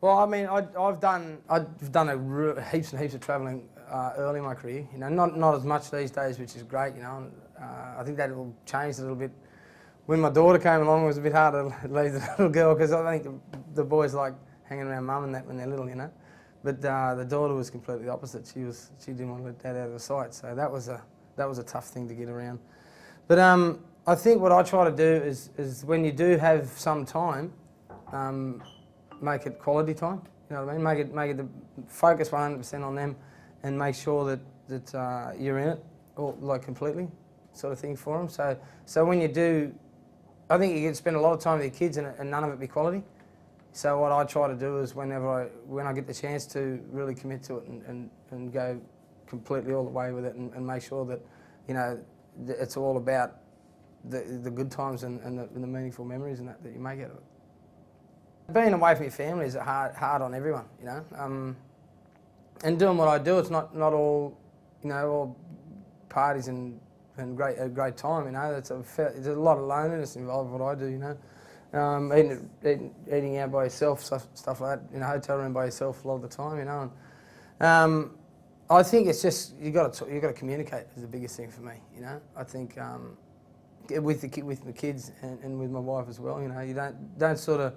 Well, I mean, I've done heaps and heaps of travelling early in my career. You know, not as much these days, which is great. You know, and, I think that will change a little bit. When my daughter came along, it was a bit harder to leave the little girl because I think the boys like hanging around mum and that when they're little, you know. But the daughter was completely opposite. She didn't want to let dad out of her sight. So that was a tough thing to get around. But I think what I try to do is when you do have some time, make it quality time. You know what I mean? Make it the focus 100% on them, and make sure that you're in it, or like completely, sort of thing for them. So when you do, I think you can spend a lot of time with your kids and none of it be quality. So what I try to do is when I get the chance to really commit to it and go completely all the way with it and make sure that, you know, it's all about the good times and the meaningful memories and that you make out of it. Being away from your family is hard on everyone, you know. And doing what I do, it's not all, you know, all parties and a great time, you know. There's a lot of loneliness involved with what I do, you know. Eating out by yourself, stuff like that, in a hotel room by yourself a lot of the time, you know. And, I think it's just you got to communicate is the biggest thing for me, you know. I think with the kids and with my wife as well, you know. You don't sort of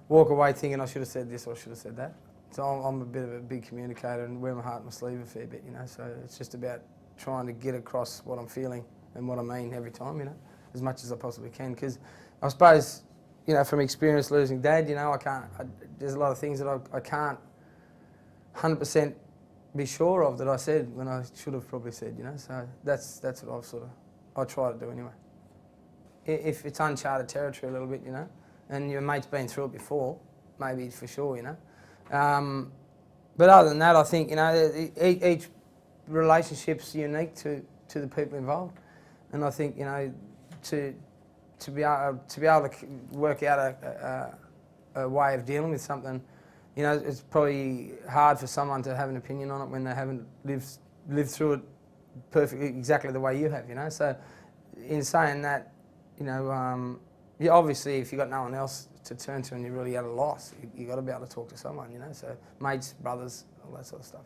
walk away thinking I should have said this or I should have said that. So I'm a bit of a big communicator and wear my heart on my sleeve a fair bit, you know. So it's just about trying to get across what I'm feeling and what I mean every time, you know, as much as I possibly can. Because I suppose, you know, from experience losing dad, you know, there's a lot of things that I can't 100% be sure of that I said when I should have probably said, you know. So that's what I try to do anyway. If it's uncharted territory a little bit, you know, and your mate's been through it before, maybe for sure, you know. But other than that, I think, you know, each relationship's unique to the people involved, and I think, you know, to be able to work out a way of dealing with something, you know, it's probably hard for someone to have an opinion on it when they haven't lived through it perfectly, exactly the way you have, you know. So, in saying that, you know, yeah, obviously, if you've got no one else to turn to and you're really at a loss, you got to be able to talk to someone, you know. So, mates, brothers, all that sort of stuff.